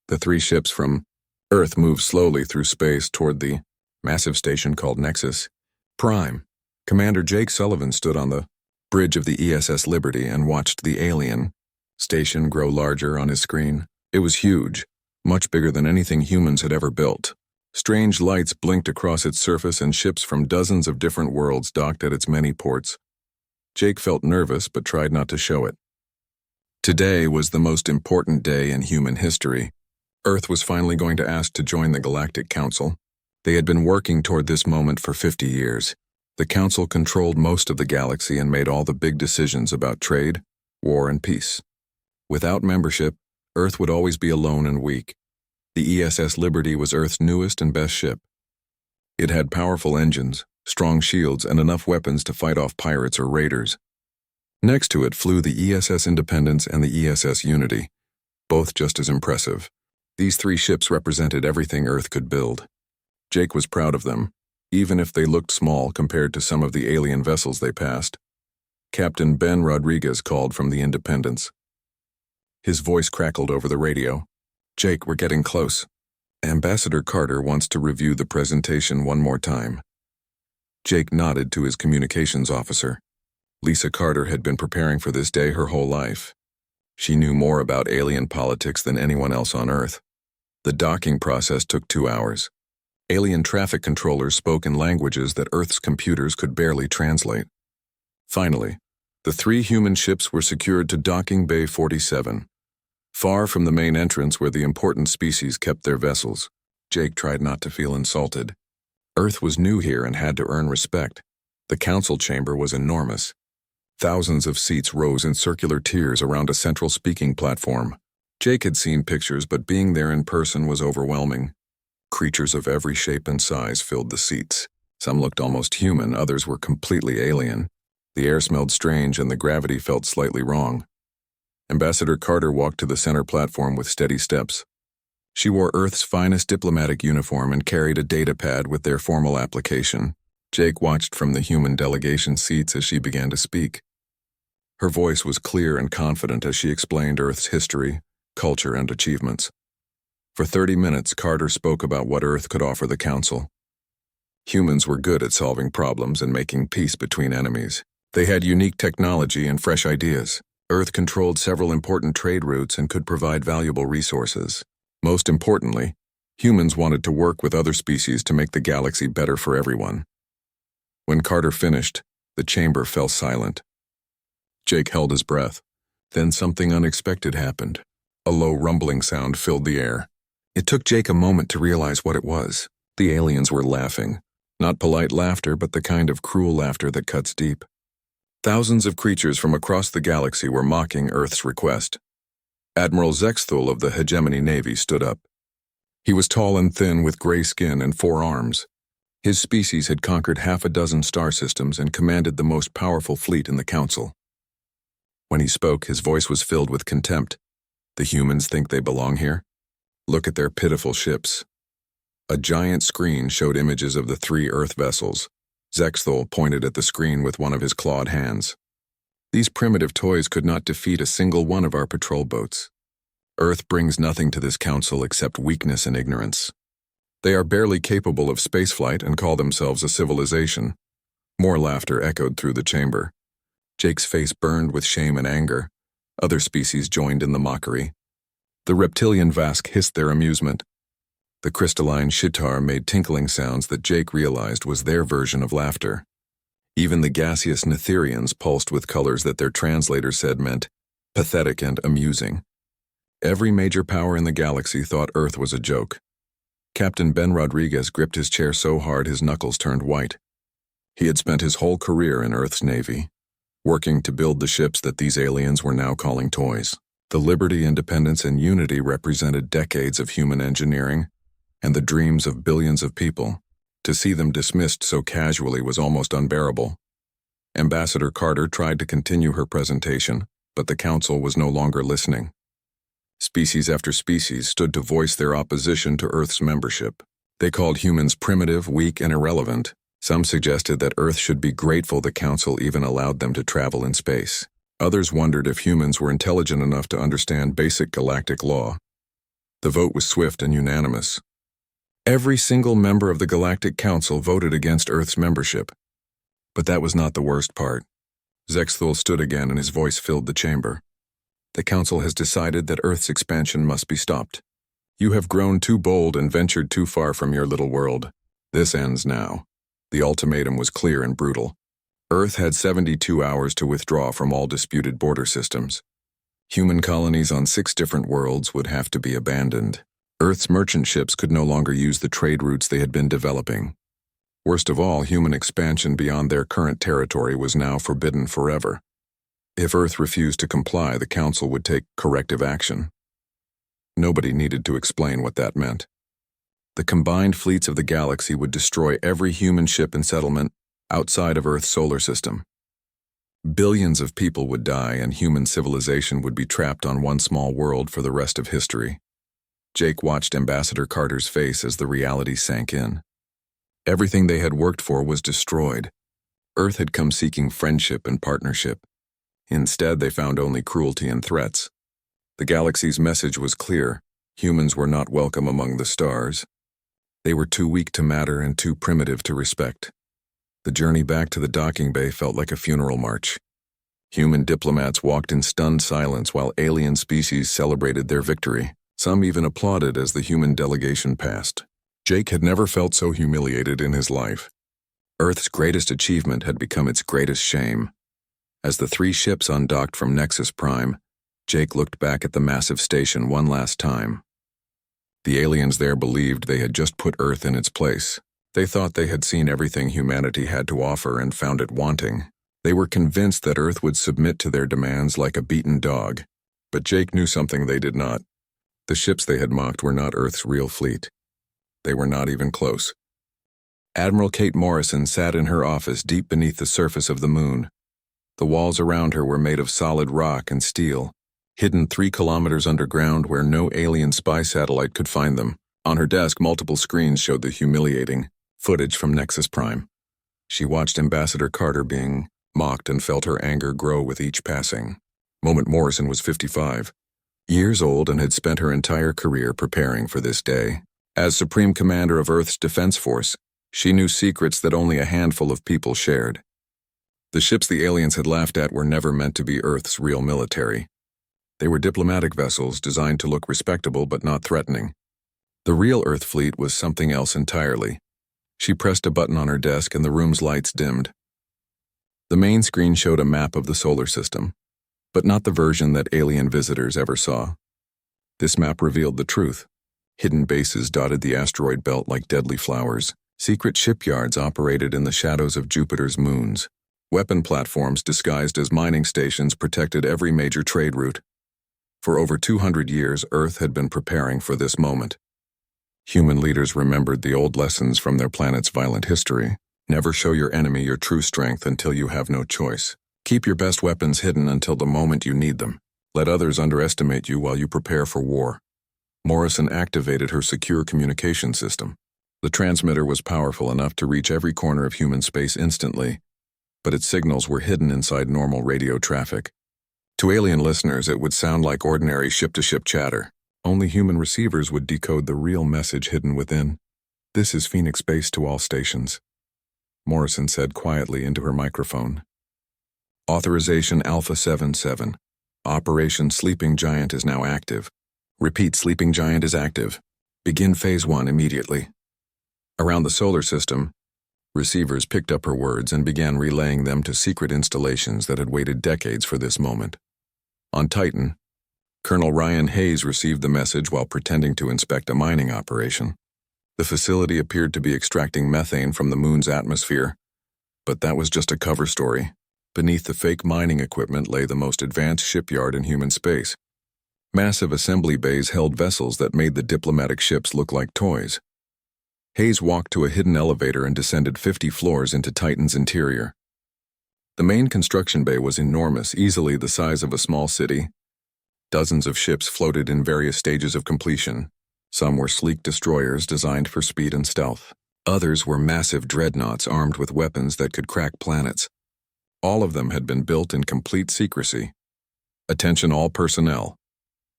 The three ships from Earth moved slowly through space toward the massive station called Nexus Prime. Commander Jake Sullivan stood on the bridge of the ESS Liberty and watched the alien station grow larger on his screen. It was huge, much bigger than anything humans had ever built. Strange lights blinked across its surface and ships from dozens of different worlds docked at its many ports. Jake felt nervous but tried not to show it. Today was the most important day in human history. Earth was finally going to ask to join the Galactic Council. They had been working toward this moment for 50 years. The Council controlled most of the galaxy and made all the big decisions about trade, war, and peace. Without membership, Earth would always be alone and weak. The ESS Liberty was Earth's newest and best ship. It had powerful engines, strong shields, and enough weapons to fight off pirates or raiders. Next to it flew the ESS Independence and the ESS Unity, both just as impressive. These three ships represented everything Earth could build. Jake was proud of them, even if they looked small compared to some of the alien vessels they passed. Captain Ben Rodriguez called from the Independence. His voice crackled over the radio. "Jake, we're getting close. Ambassador Carter wants to review the presentation one more time." Jake nodded to his communications officer. Lisa Carter had been preparing for this day her whole life. She knew more about alien politics than anyone else on Earth. The docking process took 2 hours. Alien traffic controllers spoke in languages that Earth's computers could barely translate. Finally, the three human ships were secured to Docking Bay 47. Far from the main entrance where the important species kept their vessels, Jake tried not to feel insulted. Earth was new here and had to earn respect. The council chamber was enormous. Thousands of seats rose in circular tiers around a central speaking platform. Jake had seen pictures, but being there in person was overwhelming. Creatures of every shape and size filled the seats. Some looked almost human, others were completely alien. The air smelled strange and the gravity felt slightly wrong. Ambassador Carter walked to the center platform with steady steps. She wore Earth's finest diplomatic uniform and carried a data pad with their formal application. Jake watched from the human delegation seats as she began to speak. Her voice was clear and confident as she explained Earth's history, culture, and achievements. For 30 minutes, Carter spoke about what Earth could offer the Council. Humans were good at solving problems and making peace between enemies. They had unique technology and fresh ideas. Earth controlled several important trade routes and could provide valuable resources. Most importantly, humans wanted to work with other species to make the galaxy better for everyone. When Carter finished, the chamber fell silent. Jake held his breath. Then something unexpected happened. A low rumbling sound filled the air. It took Jake a moment to realize what it was. The aliens were laughing. Not polite laughter, but the kind of cruel laughter that cuts deep. Thousands of creatures from across the galaxy were mocking Earth's request. Admiral Zexthul of the Hegemony Navy stood up. He was tall and thin with gray skin and 4 arms. His species had conquered 6 star systems and commanded the most powerful fleet in the Council. When he spoke, his voice was filled with contempt. "The humans think they belong here? Look at their pitiful ships." A giant screen showed images of the 3 Earth vessels. Zexthul pointed at the screen with one of his clawed hands. "These primitive toys could not defeat a single one of our patrol boats. Earth brings nothing to this council except weakness and ignorance. They are barely capable of spaceflight and call themselves a civilization." More laughter echoed through the chamber. Jake's face burned with shame and anger. Other species joined in the mockery. The reptilian Vask hissed their amusement. The crystalline Shitar made tinkling sounds that Jake realized was their version of laughter. Even the gaseous Netherians pulsed with colors that their translator said meant pathetic and amusing. Every major power in the galaxy thought Earth was a joke. Captain Ben Rodriguez gripped his chair so hard his knuckles turned white. He had spent his whole career in Earth's Navy, working to build the ships that these aliens were now calling toys. The Liberty, Independence, and Unity represented decades of human engineering and the dreams of billions of people. To see them dismissed so casually was almost unbearable. Ambassador Carter tried to continue her presentation, but the Council was no longer listening. Species after species stood to voice their opposition to Earth's membership. They called humans primitive, weak, and irrelevant. Some suggested that Earth should be grateful the Council even allowed them to travel in space. Others wondered if humans were intelligent enough to understand basic galactic law. The vote was swift and unanimous. Every single member of the Galactic Council voted against Earth's membership. But that was not the worst part. Zexthul stood again and his voice filled the chamber. The Council has decided that Earth's expansion must be stopped. You have grown too bold and ventured too far from your little world. This ends now. The ultimatum was clear and brutal. Earth had 72 hours to withdraw from all disputed border systems. Human colonies on 6 different worlds would have to be abandoned. Earth's merchant ships could no longer use the trade routes they had been developing. Worst of all, human expansion beyond their current territory was now forbidden forever. If Earth refused to comply, the Council would take corrective action. Nobody needed to explain what that meant. The combined fleets of the galaxy would destroy every human ship and settlement outside of Earth's solar system. Billions of people would die and human civilization would be trapped on one small world for the rest of history. Jake watched Ambassador Carter's face as the reality sank in. Everything they had worked for was destroyed. Earth had come seeking friendship and partnership. Instead, they found only cruelty and threats. The galaxy's message was clear. Humans were not welcome among the stars. They were too weak to matter and too primitive to respect. The journey back to the docking bay felt like a funeral march. Human diplomats walked in stunned silence while alien species celebrated their victory. Some even applauded as the human delegation passed. Jake had never felt so humiliated in his life. Earth's greatest achievement had become its greatest shame. As the 3 ships undocked from Nexus Prime, Jake looked back at the massive station one last time. The aliens there believed they had just put Earth in its place. They thought they had seen everything humanity had to offer and found it wanting. They were convinced that Earth would submit to their demands like a beaten dog. But Jake knew something they did not. The ships they had mocked were not Earth's real fleet. They were not even close. Admiral Kate Morrison sat in her office deep beneath the surface of the moon. The walls around her were made of solid rock and steel, hidden 3 kilometers underground where no alien spy satellite could find them. On her desk, multiple screens showed the humiliating footage from Nexus Prime. She watched Ambassador Carter being mocked and felt her anger grow with each passing moment. Morrison was 55, years old and had spent her entire career preparing for this day. As Supreme Commander of Earth's Defense Force, she knew secrets that only a handful of people shared. The ships the aliens had laughed at were never meant to be Earth's real military. They were diplomatic vessels designed to look respectable but not threatening. The real Earth fleet was something else entirely. She pressed a button on her desk and the room's lights dimmed. The main screen showed a map of the solar system, but not the version that alien visitors ever saw. This map revealed the truth. Hidden bases dotted the asteroid belt like deadly flowers. Secret shipyards operated in the shadows of Jupiter's moons. Weapon platforms disguised as mining stations protected every major trade route. For over 200 years, Earth had been preparing for this moment. Human leaders remembered the old lessons from their planet's violent history. Never show your enemy your true strength until you have no choice. Keep your best weapons hidden until the moment you need them. Let others underestimate you while you prepare for war. Morrison activated her secure communication system. The transmitter was powerful enough to reach every corner of human space instantly, but its signals were hidden inside normal radio traffic. To alien listeners, it would sound like ordinary ship-to-ship chatter. Only human receivers would decode the real message hidden within. "This is Phoenix Base to all stations," Morrison said quietly into her microphone. "Authorization Alpha 77. Operation Sleeping Giant is now active. Repeat, Sleeping Giant is active. Begin Phase 1 immediately." Around the solar system, receivers picked up her words and began relaying them to secret installations that had waited decades for this moment. On Titan, Colonel Ryan Hayes received the message while pretending to inspect a mining operation. The facility appeared to be extracting methane from the moon's atmosphere, but that was just a cover story. Beneath the fake mining equipment lay the most advanced shipyard in human space. Massive assembly bays held vessels that made the diplomatic ships look like toys. Hayes walked to a hidden elevator and descended 50 floors into Titan's interior. The main construction bay was enormous, easily the size of a small city. Dozens of ships floated in various stages of completion. Some were sleek destroyers designed for speed and stealth. Others were massive dreadnoughts armed with weapons that could crack planets. All of them had been built in complete secrecy. "Attention all personnel."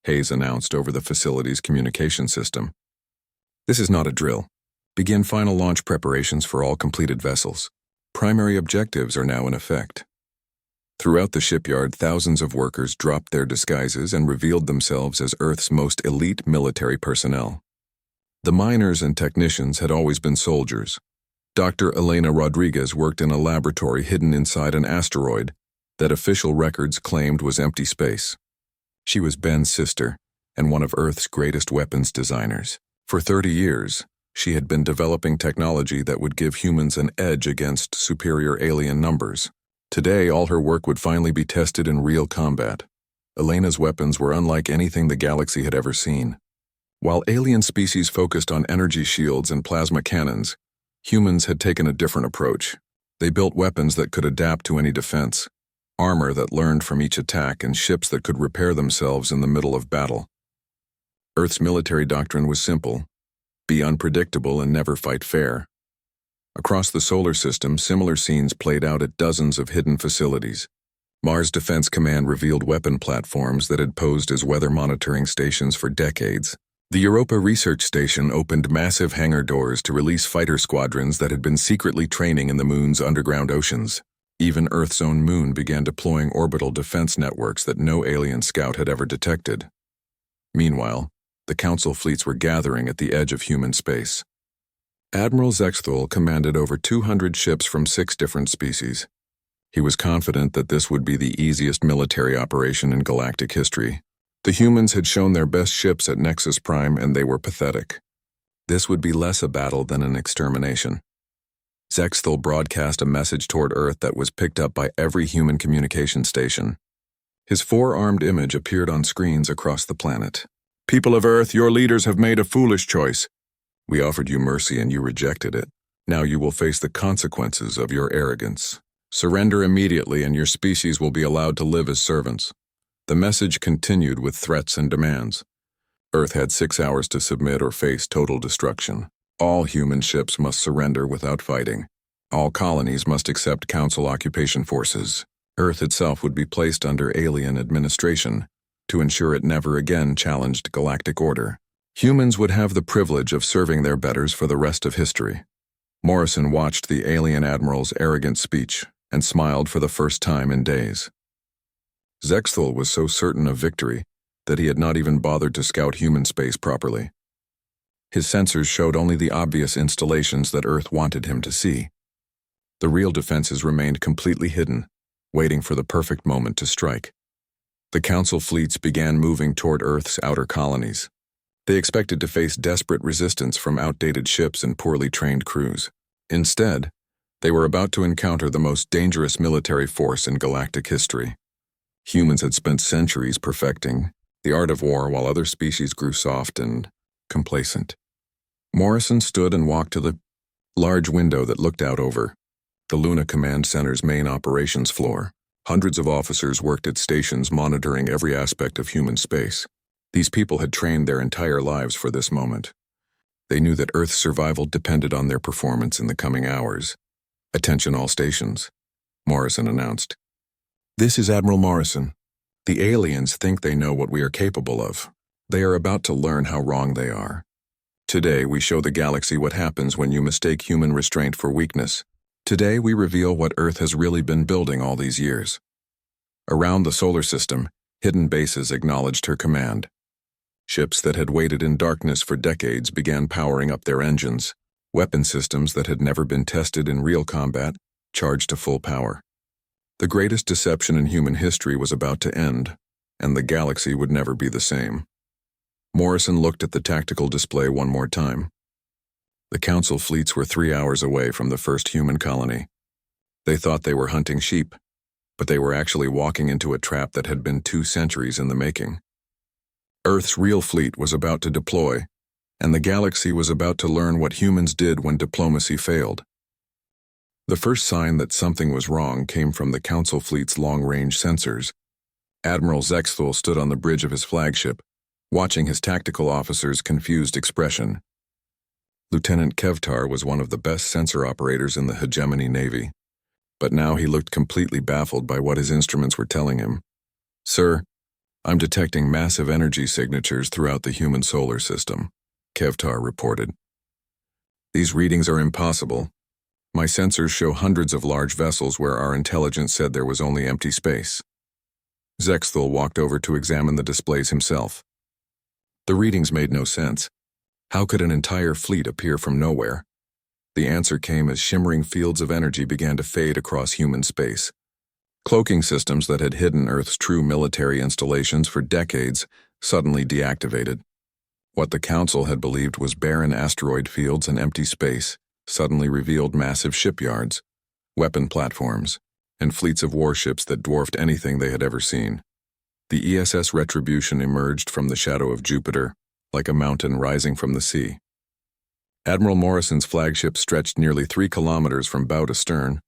Hayes announced over the facility's communication system. "This is not a drill. Begin final launch preparations for all completed vessels. Primary objectives are now in effect." Throughout the shipyard, thousands of workers dropped their disguises and revealed themselves as Earth's most elite military personnel. The miners and technicians had always been soldiers. Dr. Elena Rodriguez worked in a laboratory hidden inside an asteroid that official records claimed was empty space. She was Ben's sister and one of Earth's greatest weapons designers. For 30 years, she had been developing technology that would give humans an edge against superior alien numbers. Today, all her work would finally be tested in real combat. Elena's weapons were unlike anything the galaxy had ever seen. While alien species focused on energy shields and plasma cannons, humans had taken a different approach. They built weapons that could adapt to any defense, armor that learned from each attack, and ships that could repair themselves in the middle of battle. Earth's military doctrine was simple: be unpredictable and never fight fair. Across the solar system, similar scenes played out at dozens of hidden facilities. Mars Defense Command revealed weapon platforms that had posed as weather monitoring stations for decades. The Europa Research Station opened massive hangar doors to release fighter squadrons that had been secretly training in the moon's underground oceans. Even Earth's own moon began deploying orbital defense networks that no alien scout had ever detected. Meanwhile, the Council fleets were gathering at the edge of human space. Admiral Zexthul commanded over 200 ships from 6 different species. He was confident that this would be the easiest military operation in galactic history. The humans had shown their best ships at Nexus Prime, and they were pathetic. This would be less a battle than an extermination. Zexthul broadcast a message toward Earth that was picked up by every human communication station. His 4-armed image appeared on screens across the planet. "People of Earth, your leaders have made a foolish choice. We offered you mercy and you rejected it. Now you will face the consequences of your arrogance. Surrender immediately and your species will be allowed to live as servants." The message continued with threats and demands. Earth had 6 hours to submit or face total destruction. All human ships must surrender without fighting. All colonies must accept Council occupation forces. Earth itself would be placed under alien administration to ensure it never again challenged galactic order. Humans would have the privilege of serving their betters for the rest of history. Morrison watched the alien admiral's arrogant speech and smiled for the first time in days. Zexthul was so certain of victory that he had not even bothered to scout human space properly. His sensors showed only the obvious installations that Earth wanted him to see. The real defenses remained completely hidden, waiting for the perfect moment to strike. The Council fleets began moving toward Earth's outer colonies. They expected to face desperate resistance from outdated ships and poorly trained crews. Instead, they were about to encounter the most dangerous military force in galactic history. Humans had spent centuries perfecting the art of war while other species grew soft and complacent. Morrison stood and walked to the large window that looked out over the Luna Command Center's main operations floor. Hundreds of officers worked at stations monitoring every aspect of human space. These people had trained their entire lives for this moment. They knew that Earth's survival depended on their performance in the coming hours. "Attention all stations," Morrison announced. "This is Admiral Morrison. The aliens think they know what we are capable of. They are about to learn how wrong they are. Today we show the galaxy what happens when you mistake human restraint for weakness. Today we reveal what Earth has really been building all these years." Around the solar system, hidden bases acknowledged her command. Ships that had waited in darkness for decades began powering up their engines. Weapon systems that had never been tested in real combat charged to full power. The greatest deception in human history was about to end, and the galaxy would never be the same. Morrison looked at the tactical display one more time. The Council fleets were 3 hours away from the first human colony. They thought they were hunting sheep, but they were actually walking into a trap that had been 2 centuries in the making. Earth's real fleet was about to deploy, and the galaxy was about to learn what humans did when diplomacy failed. The first sign that something was wrong came from the Council fleet's long-range sensors. Admiral Zexthul stood on the bridge of his flagship, watching his tactical officer's confused expression. Lieutenant Kevtar was one of the best sensor operators in the Hegemony Navy, but now he looked completely baffled by what his instruments were telling him. "Sir, I'm detecting massive energy signatures throughout the human solar system, Kevtar reported. These readings are impossible. My sensors show hundreds of large vessels where our intelligence said there was only empty space. Zexthul walked over to examine the displays himself. The readings made no sense. How could an entire fleet appear from nowhere? The answer came as shimmering fields of energy began to fade across human space. Cloaking systems that had hidden Earth's true military installations for decades suddenly deactivated. What the Council had believed was barren asteroid fields and empty space suddenly revealed massive shipyards, weapon platforms, and fleets of warships that dwarfed anything they had ever seen. The ESS Retribution emerged from the shadow of Jupiter, like a mountain rising from the sea. Admiral Morrison's flagship stretched nearly 3 kilometers from bow to stern,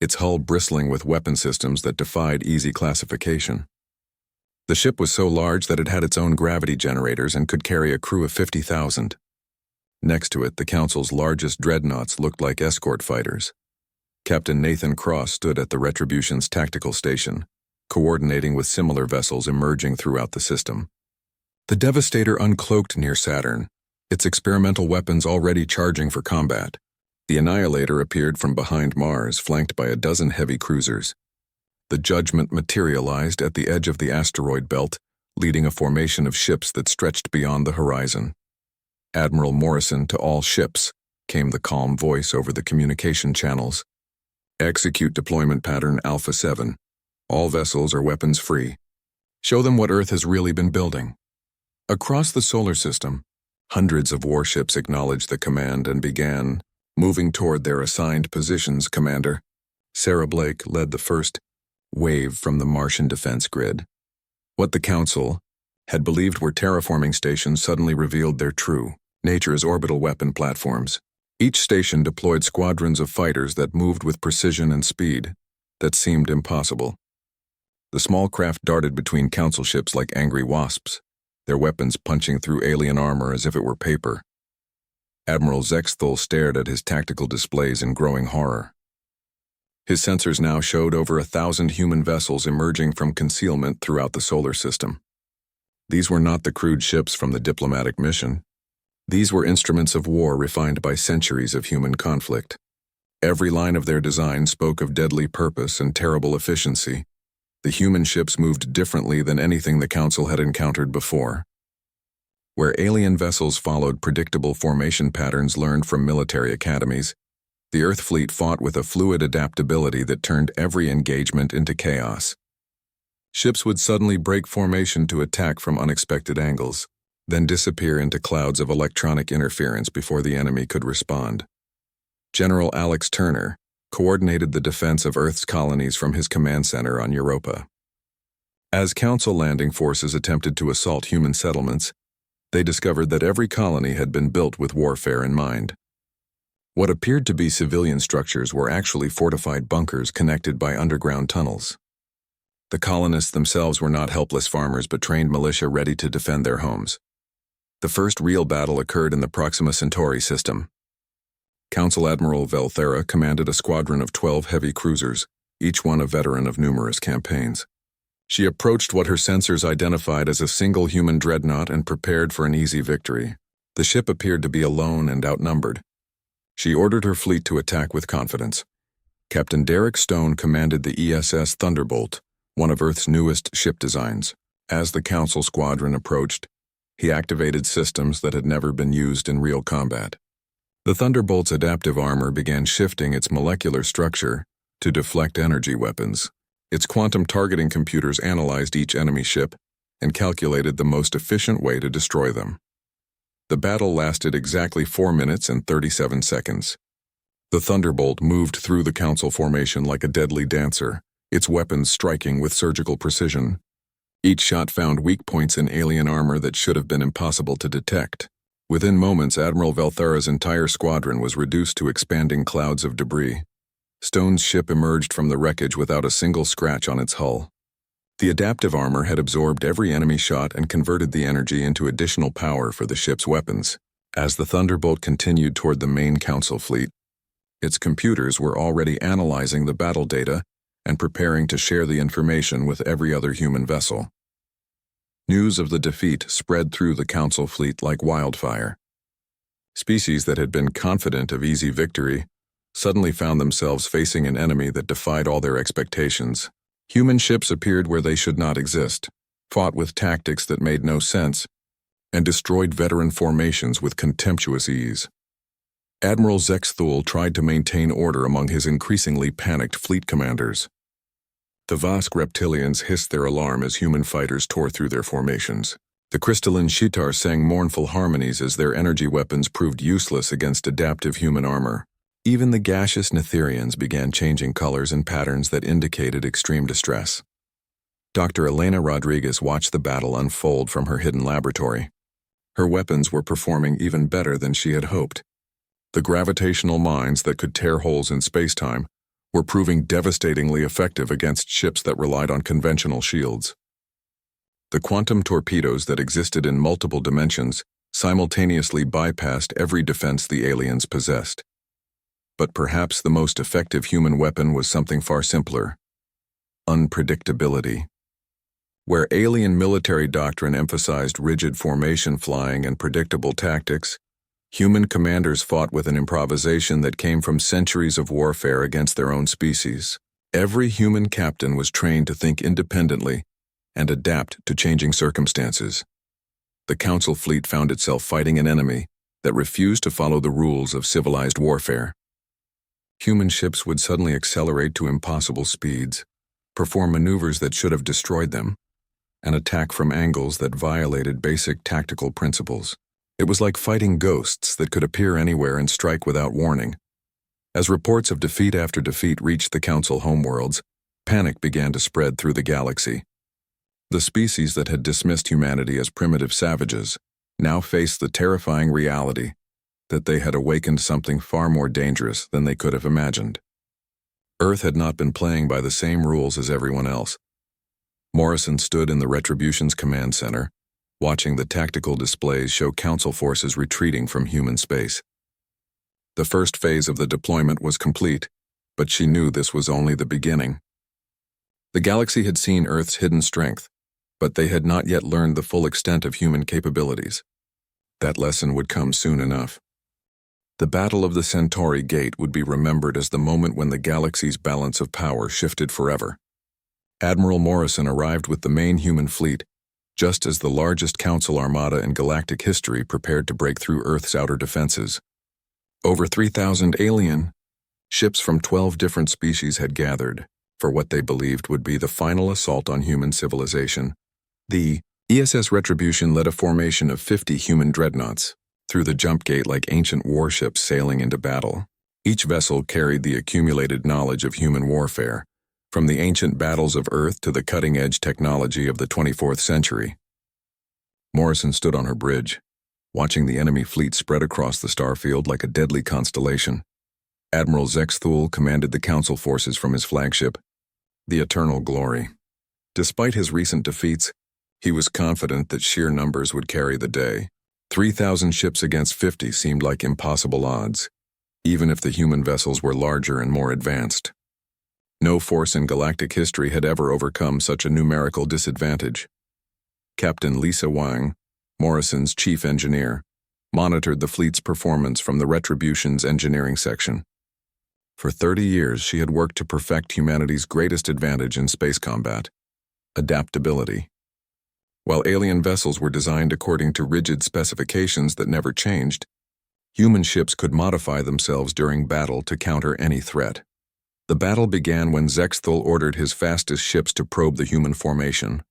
its hull bristling with weapon systems that defied easy classification. The ship was so large that it had its own gravity generators and could carry a crew of 50,000. Next to it, the Council's largest dreadnoughts looked like escort fighters. Captain Nathan Cross stood at the Retribution's tactical station, coordinating with similar vessels emerging throughout the system. The Devastator uncloaked near Saturn, its experimental weapons already charging for combat. The Annihilator appeared from behind Mars, flanked by a dozen heavy cruisers. The Judgment materialized at the edge of the asteroid belt, leading a formation of ships that stretched beyond the horizon. Admiral Morrison, to all ships, came the calm voice over the communication channels. Execute deployment pattern Alpha 7. All vessels are weapons free. Show them what Earth has really been building. Across the solar system, hundreds of warships acknowledged the command and began moving toward their assigned positions. Commander Sarah Blake led the first wave from the Martian defense grid. What the Council had believed were terraforming stations suddenly revealed their true nature as orbital weapon platforms. Each station deployed squadrons of fighters that moved with precision and speed that seemed impossible. The small craft darted between Council ships like angry wasps, their weapons punching through alien armor as if it were paper. Admiral Zexthul stared at his tactical displays in growing horror. His sensors now showed over 1,000 human vessels emerging from concealment throughout the solar system. These were not the crude ships from the diplomatic mission. These were instruments of war refined by centuries of human conflict. Every line of their design spoke of deadly purpose and terrible efficiency. The human ships moved differently than anything the Council had encountered before. Where alien vessels followed predictable formation patterns learned from military academies, the Earth fleet fought with a fluid adaptability that turned every engagement into chaos. Ships would suddenly break formation to attack from unexpected angles, then disappear into clouds of electronic interference before the enemy could respond. General Alex Turner coordinated the defense of Earth's colonies from his command center on Europa. As Council landing forces attempted to assault human settlements, they discovered that every colony had been built with warfare in mind. What appeared to be civilian structures were actually fortified bunkers connected by underground tunnels. The colonists themselves were not helpless farmers but trained militia ready to defend their homes. The first real battle occurred in the Proxima Centauri system. Council Admiral Velthera commanded a squadron of 12 heavy cruisers, each one a veteran of numerous campaigns. She approached what her sensors identified as a single human dreadnought and prepared for an easy victory. The ship appeared to be alone and outnumbered. She ordered her fleet to attack with confidence. Captain Derek Stone commanded the ESS Thunderbolt, one of Earth's newest ship designs. As the Council squadron approached, he activated systems that had never been used in real combat. The Thunderbolt's adaptive armor began shifting its molecular structure to deflect energy weapons. Its quantum targeting computers analyzed each enemy ship and calculated the most efficient way to destroy them. The battle lasted exactly 4 minutes and 37 seconds. The Thunderbolt moved through the Council formation like a deadly dancer, its weapons striking with surgical precision. Each shot found weak points in alien armor that should have been impossible to detect. Within moments, Admiral Velthera's entire squadron was reduced to expanding clouds of debris. Stone's ship emerged from the wreckage without a single scratch on its hull. The adaptive armor had absorbed every enemy shot and converted the energy into additional power for the ship's weapons. As the Thunderbolt continued toward the main Council fleet, its computers were already analyzing the battle data and preparing to share the information with every other human vessel. News of the defeat spread through the Council fleet like wildfire. Species that had been confident of easy victory suddenly found themselves facing an enemy that defied all their expectations. Human ships appeared where they should not exist, fought with tactics that made no sense, and destroyed veteran formations with contemptuous ease. Admiral Zexthul tried to maintain order among his increasingly panicked fleet commanders. The Vask reptilians hissed their alarm as human fighters tore through their formations. The crystalline Shitar sang mournful harmonies as their energy weapons proved useless against adaptive human armor. Even the gaseous Netherians began changing colors and patterns that indicated extreme distress. Dr. Elena Rodriguez watched the battle unfold from her hidden laboratory. Her weapons were performing even better than she had hoped. The gravitational mines that could tear holes in space-time were proving devastatingly effective against ships that relied on conventional shields. The quantum torpedoes that existed in multiple dimensions simultaneously bypassed every defense the aliens possessed. But perhaps the most effective human weapon was something far simpler: unpredictability. Where alien military doctrine emphasized rigid formation flying and predictable tactics, human commanders fought with an improvisation that came from centuries of warfare against their own species. Every human captain was trained to think independently and adapt to changing circumstances. The Council fleet found itself fighting an enemy that refused to follow the rules of civilized warfare. Human ships would suddenly accelerate to impossible speeds, perform maneuvers that should have destroyed them, and attack from angles that violated basic tactical principles. It was like fighting ghosts that could appear anywhere and strike without warning. As reports of defeat after defeat reached the Council homeworlds, panic began to spread through the galaxy. The species that had dismissed humanity as primitive savages now faced the terrifying reality that they had awakened something far more dangerous than they could have imagined. Earth had not been playing by the same rules as everyone else. Morrison stood in the Retribution's command center, watching the tactical displays show Council forces retreating from human space. The first phase of the deployment was complete, but she knew this was only the beginning. The galaxy had seen Earth's hidden strength, but they had not yet learned the full extent of human capabilities. That lesson would come soon enough. The Battle of the Centauri Gate would be remembered as the moment when the galaxy's balance of power shifted forever. Admiral Morrison arrived with the main human fleet, just as the largest Council armada in galactic history prepared to break through Earth's outer defenses. Over 3,000 alien ships from 12 different species had gathered for what they believed would be the final assault on human civilization. The ESS Retribution led a formation of 50 human dreadnoughts through the jump gate like ancient warships sailing into battle. Each vessel carried the accumulated knowledge of human warfare, from the ancient battles of Earth to the cutting-edge technology of the 24th century. Morrison stood on her bridge, watching the enemy fleet spread across the starfield like a deadly constellation. Admiral Zexthul commanded the Council forces from his flagship, the Eternal Glory. Despite his recent defeats, he was confident that sheer numbers would carry the day. 3,000 ships against 50 seemed like impossible odds, even if the human vessels were larger and more advanced. No force in galactic history had ever overcome such a numerical disadvantage. Captain Lisa Wang, Morrison's chief engineer, monitored the fleet's performance from the Retribution's engineering section. For 30 years, she had worked to perfect humanity's greatest advantage in space combat: adaptability. While alien vessels were designed according to rigid specifications that never changed, human ships could modify themselves during battle to counter any threat. The battle began when Zexthul ordered his fastest ships to probe the human formation.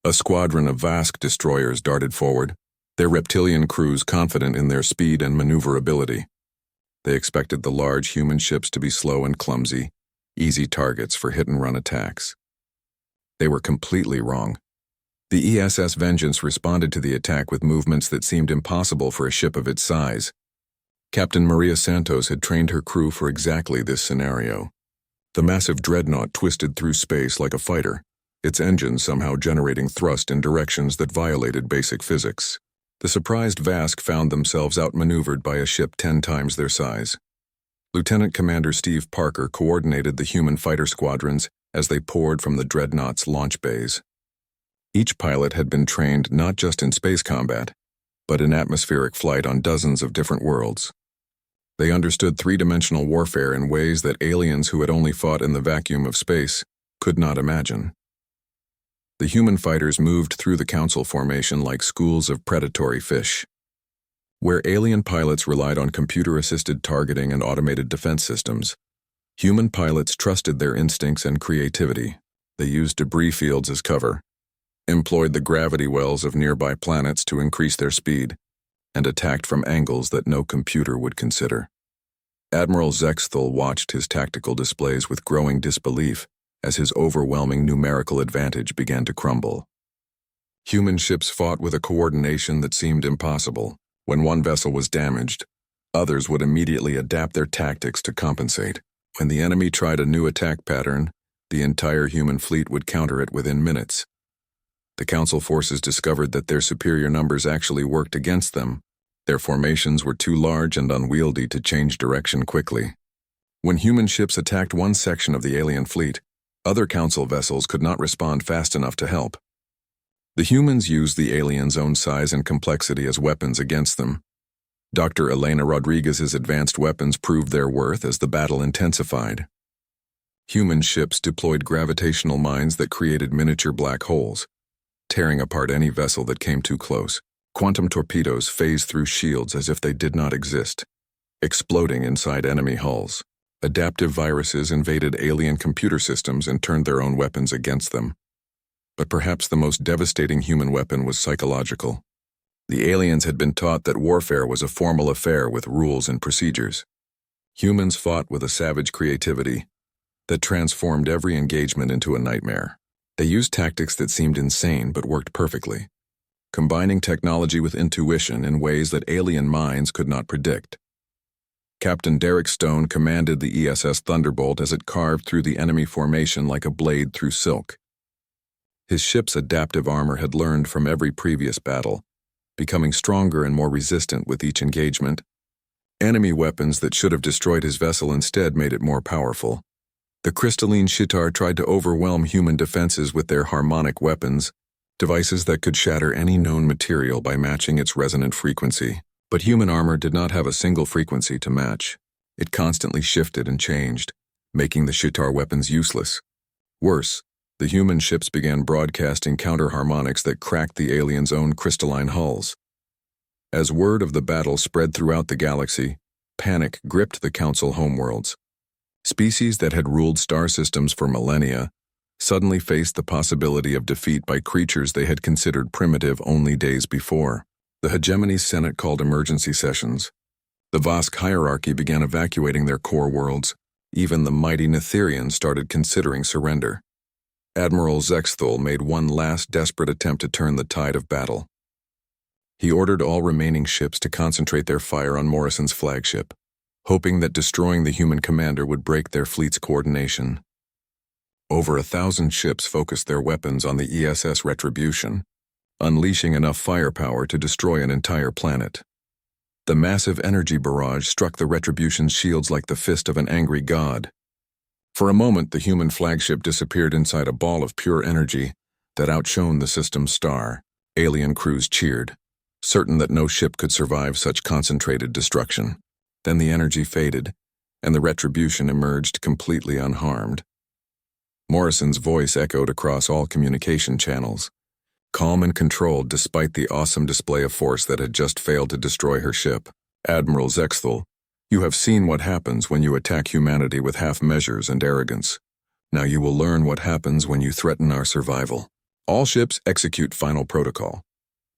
A squadron of Vask destroyers darted forward, their reptilian crews confident in their speed and maneuverability. They expected the large human ships to be slow and clumsy, easy targets for hit-and-run attacks. They were completely wrong. The ESS Vengeance responded to the attack with movements that seemed impossible for a ship of its size. Captain Maria Santos had trained her crew for exactly this scenario. The massive dreadnought twisted through space like a fighter, its engines somehow generating thrust in directions that violated basic physics. The surprised Vask found themselves outmaneuvered by a ship 10 times their size. Lieutenant Commander Steve Parker coordinated the human fighter squadrons as they poured from the dreadnought's launch bays. Each pilot had been trained not just in space combat, but in atmospheric flight on dozens of different worlds. They understood three-dimensional warfare in ways that aliens who had only fought in the vacuum of space could not imagine. The human fighters moved through the council formation like schools of predatory fish. Where alien pilots relied on computer-assisted targeting and automated defense systems, human pilots trusted their instincts and creativity. They used debris fields as cover, employed the gravity wells of nearby planets to increase their speed, and attacked from angles that no computer would consider. Admiral Zexthal watched his tactical displays with growing disbelief as his overwhelming numerical advantage began to crumble. Human ships fought with a coordination that seemed impossible. When one vessel was damaged, others would immediately adapt their tactics to compensate. When the enemy tried a new attack pattern, the entire human fleet would counter it within minutes. The Council forces discovered that their superior numbers actually worked against them. Their formations were too large and unwieldy to change direction quickly. When human ships attacked one section of the alien fleet, other Council vessels could not respond fast enough to help. The humans used the aliens' own size and complexity as weapons against them. Dr. Elena Rodriguez's advanced weapons proved their worth as the battle intensified. Human ships deployed gravitational mines that created miniature black holes, tearing apart any vessel that came too close. Quantum torpedoes phased through shields as if they did not exist, exploding inside enemy hulls. Adaptive viruses invaded alien computer systems and turned their own weapons against them. But perhaps the most devastating human weapon was psychological. The aliens had been taught that warfare was a formal affair with rules and procedures. Humans fought with a savage creativity that transformed every engagement into a nightmare. They used tactics that seemed insane but worked perfectly, combining technology with intuition in ways that alien minds could not predict. Captain Derek Stone commanded the ESS Thunderbolt as it carved through the enemy formation like a blade through silk. His ship's adaptive armor had learned from every previous battle, becoming stronger and more resistant with each engagement. Enemy weapons that should have destroyed his vessel instead made it more powerful. The crystalline Shitar tried to overwhelm human defenses with their harmonic weapons, devices that could shatter any known material by matching its resonant frequency. But human armor did not have a single frequency to match. It constantly shifted and changed, making the Shitar weapons useless. Worse, the human ships began broadcasting counter-harmonics that cracked the aliens' own crystalline hulls. As word of the battle spread throughout the galaxy, panic gripped the Council homeworlds. Species that had ruled star systems for millennia suddenly faced the possibility of defeat by creatures they had considered primitive only days before. The Hegemony's Senate called emergency sessions. The Vosk hierarchy began evacuating their core worlds. Even the mighty Netherians started considering surrender. Admiral Zexthal made one last desperate attempt to turn the tide of battle. He ordered all remaining ships to concentrate their fire on Morrison's flagship, hoping that destroying the human commander would break their fleet's coordination. Over 1,000 ships focused their weapons on the ESS Retribution, unleashing enough firepower to destroy an entire planet. The massive energy barrage struck the Retribution's shields like the fist of an angry god. For a moment, the human flagship disappeared inside a ball of pure energy that outshone the system's star. Alien crews cheered, certain that no ship could survive such concentrated destruction. Then the energy faded, and the Retribution emerged completely unharmed. Morrison's voice echoed across all communication channels, calm and controlled despite the awesome display of force that had just failed to destroy her ship. Admiral Zexthal, you have seen what happens when you attack humanity with half measures and arrogance. Now you will learn what happens when you threaten our survival. All ships execute final protocol.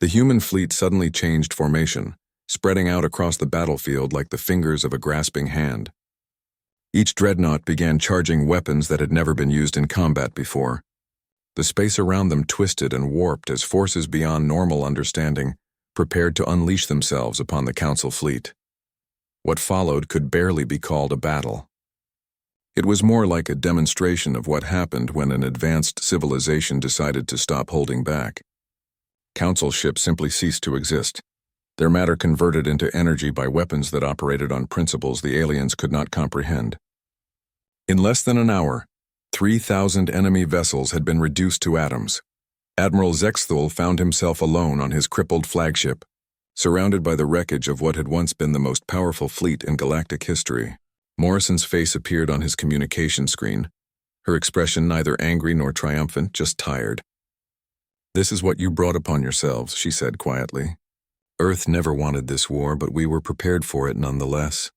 The human fleet suddenly changed formation, spreading out across the battlefield like the fingers of a grasping hand. Each dreadnought began charging weapons that had never been used in combat before. The space around them twisted and warped as forces beyond normal understanding prepared to unleash themselves upon the Council fleet. What followed could barely be called a battle. It was more like a demonstration of what happened when an advanced civilization decided to stop holding back. Council ships simply ceased to exist, their matter converted into energy by weapons that operated on principles the aliens could not comprehend. In less than an hour, 3,000 enemy vessels had been reduced to atoms. Admiral Zexthul found himself alone on his crippled flagship, surrounded by the wreckage of what had once been the most powerful fleet in galactic history. Morrison's face appeared on his communication screen, her expression neither angry nor triumphant, just tired. "This is what you brought upon yourselves," she said quietly. "Earth never wanted this war, but we were prepared for it nonetheless."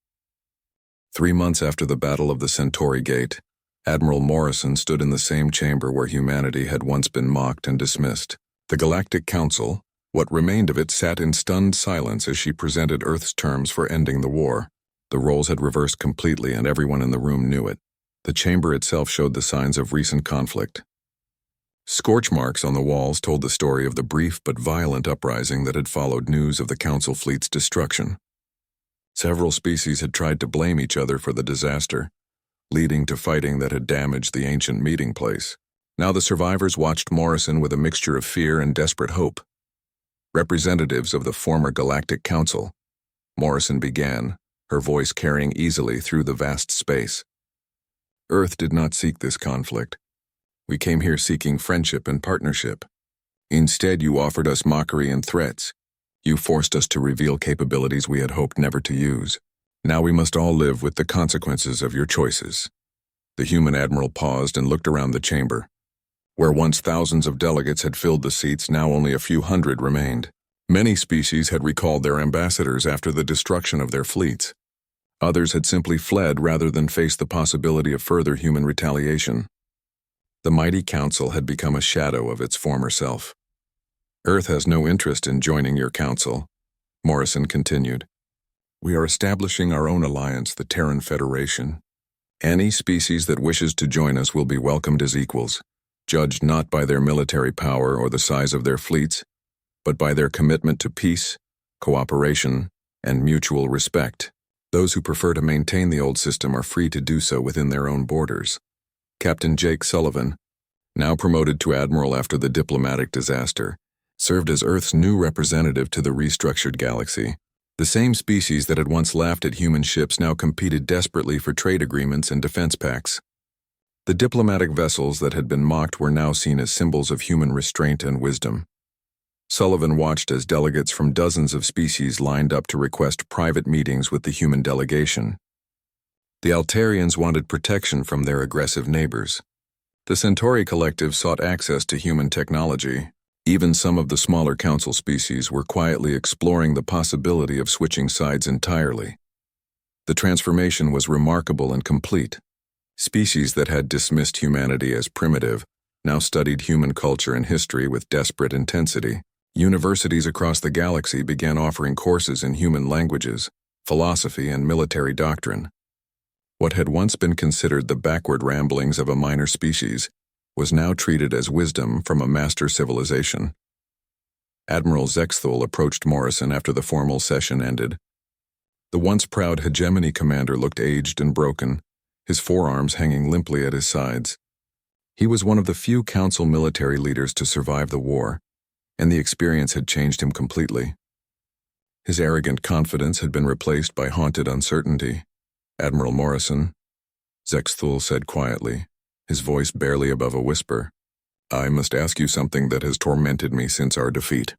3 months after the Battle of the Centauri Gate, Admiral Morrison stood in the same chamber where humanity had once been mocked and dismissed. The Galactic Council, what remained of it, sat in stunned silence as she presented Earth's terms for ending the war. The roles had reversed completely, and everyone in the room knew it. The chamber itself showed the signs of recent conflict. Scorch marks on the walls told the story of the brief but violent uprising that had followed news of the Council fleet's destruction. Several species had tried to blame each other for the disaster, leading to fighting that had damaged the ancient meeting place. Now the survivors watched Morrison with a mixture of fear and desperate hope. Representatives of the former Galactic Council, Morrison began, her voice carrying easily through the vast space. "Earth did not seek this conflict. We came here seeking friendship and partnership. Instead, you offered us mockery and threats. You forced us to reveal capabilities we had hoped never to use. Now we must all live with the consequences of your choices." The human admiral paused and looked around the chamber. Where once thousands of delegates had filled the seats, now only a few hundred remained. Many species had recalled their ambassadors after the destruction of their fleets. Others had simply fled rather than face the possibility of further human retaliation. The mighty council had become a shadow of its former self. "Earth has no interest in joining your council," Morrison continued. "We are establishing our own alliance, the Terran Federation. Any species that wishes to join us will be welcomed as equals, judged not by their military power or the size of their fleets, but by their commitment to peace, cooperation, and mutual respect. Those who prefer to maintain the old system are free to do so within their own borders." Captain Jake Sullivan, now promoted to admiral after the diplomatic disaster, served as Earth's new representative to the restructured galaxy. The same species that had once laughed at human ships now competed desperately for trade agreements and defense pacts. The diplomatic vessels that had been mocked were now seen as symbols of human restraint and wisdom. Sullivan watched as delegates from dozens of species lined up to request private meetings with the human delegation. The Altarians wanted protection from their aggressive neighbors. The Centauri Collective sought access to human technology. Even some of the smaller council species were quietly exploring the possibility of switching sides entirely. The transformation was remarkable and complete. Species that had dismissed humanity as primitive now studied human culture and history with desperate intensity. Universities across the galaxy began offering courses in human languages, philosophy, and military doctrine. What had once been considered the backward ramblings of a minor species was now treated as wisdom from a master civilization. Admiral Zexthul approached Morrison after the formal session ended. The once proud hegemony commander looked aged and broken, his forearms hanging limply at his sides. He was one of the few council military leaders to survive the war, and the experience had changed him completely. His arrogant confidence had been replaced by haunted uncertainty. "Admiral Morrison," Zexthul said quietly, his voice barely above a whisper, "I must ask you something that has tormented me since our defeat.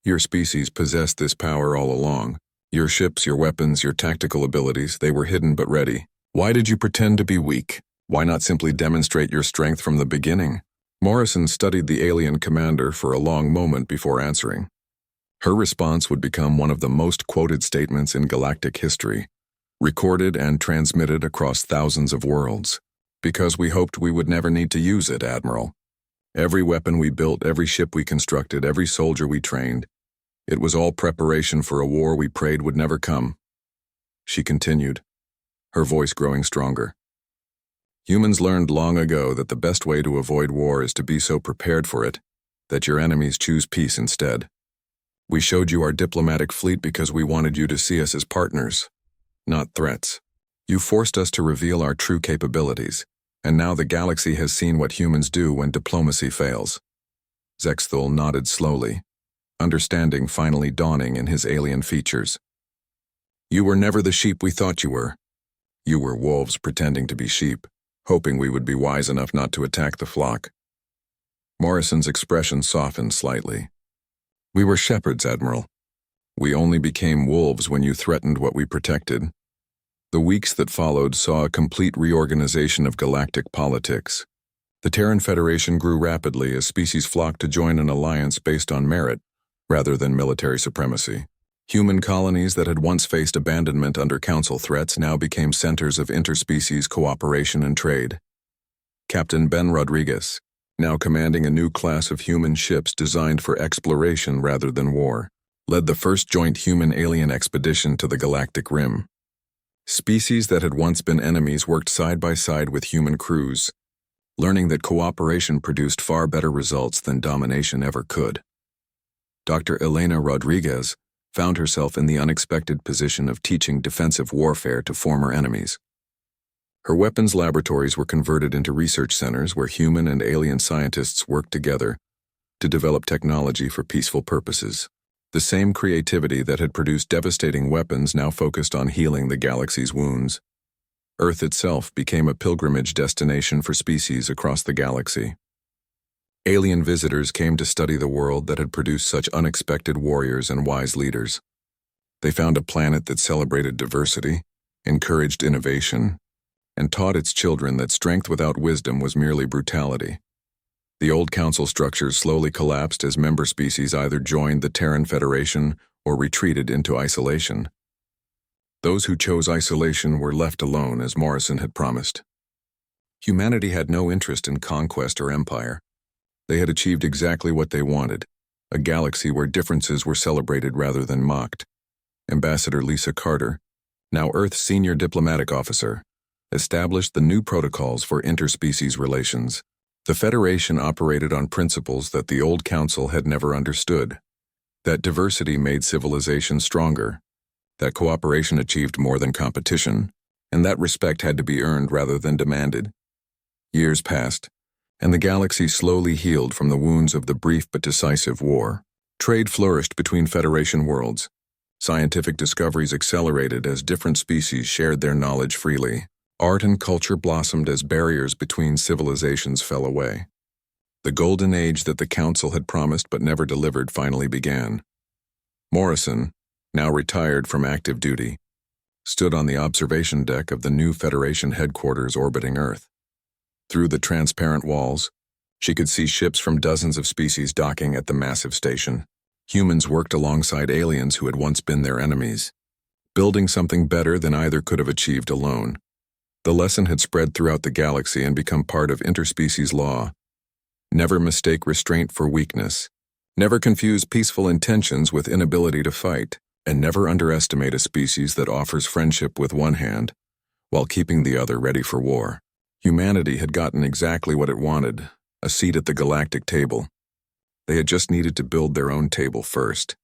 Your species possessed this power all along. Your ships, your weapons, your tactical abilities, they were hidden but ready. Why did you pretend to be weak? Why not simply demonstrate your strength from the beginning?" Morrison studied the alien commander for a long moment before answering. Her response would become one of the most quoted statements in galactic history, recorded and transmitted across thousands of worlds. "Because we hoped we would never need to use it, Admiral. Every weapon we built, every ship we constructed, every soldier we trained, it was all preparation for a war we prayed would never come." She continued, her voice growing stronger. "Humans learned long ago that the best way to avoid war is to be so prepared for it that your enemies choose peace instead. We showed you our diplomatic fleet because we wanted you to see us as partners, not threats. You forced us to reveal our true capabilities, and now the galaxy has seen what humans do when diplomacy fails." Zexthul nodded slowly, understanding finally dawning in his alien features. "You were never the sheep we thought you were. You were wolves pretending to be sheep, hoping we would be wise enough not to attack the flock." Morrison's expression softened slightly. "We were shepherds, Admiral. We only became wolves when you threatened what we protected." The weeks that followed saw a complete reorganization of galactic politics. The Terran Federation grew rapidly as species flocked to join an alliance based on merit, rather than military supremacy. Human colonies that had once faced abandonment under Council threats now became centers of interspecies cooperation and trade. Captain Ben Rodriguez, now commanding a new class of human ships designed for exploration rather than war, led the first joint human-alien expedition to the Galactic Rim. Species that had once been enemies worked side by side with human crews, learning that cooperation produced far better results than domination ever could. Dr. Elena Rodriguez found herself in the unexpected position of teaching defensive warfare to former enemies. Her weapons laboratories were converted into research centers where human and alien scientists worked together to develop technology for peaceful purposes. The same creativity that had produced devastating weapons now focused on healing the galaxy's wounds. Earth itself became a pilgrimage destination for species across the galaxy. Alien visitors came to study the world that had produced such unexpected warriors and wise leaders. They found a planet that celebrated diversity, encouraged innovation, and taught its children that strength without wisdom was merely brutality. The old council structures slowly collapsed as member species either joined the Terran Federation or retreated into isolation. Those who chose isolation were left alone, as Morrison had promised. Humanity had no interest in conquest or empire. They had achieved exactly what they wanted, a galaxy where differences were celebrated rather than mocked. Ambassador Lisa Carter, now Earth's senior diplomatic officer, established the new protocols for interspecies relations. The Federation operated on principles that the old council had never understood. That diversity made civilization stronger, that cooperation achieved more than competition, and that respect had to be earned rather than demanded. Years passed, and the galaxy slowly healed from the wounds of the brief but decisive war. Trade flourished between Federation worlds. Scientific discoveries accelerated as different species shared their knowledge freely. Art and culture blossomed as barriers between civilizations fell away. The golden age that the Council had promised but never delivered finally began. Morrison, now retired from active duty, stood on the observation deck of the new Federation headquarters orbiting Earth. Through the transparent walls, she could see ships from dozens of species docking at the massive station. Humans worked alongside aliens who had once been their enemies, building something better than either could have achieved alone. The lesson had spread throughout the galaxy and become part of interspecies law. Never mistake restraint for weakness. Never confuse peaceful intentions with inability to fight. And never underestimate a species that offers friendship with one hand while keeping the other ready for war. Humanity had gotten exactly what it wanted, a seat at the galactic table. They had just needed to build their own table first.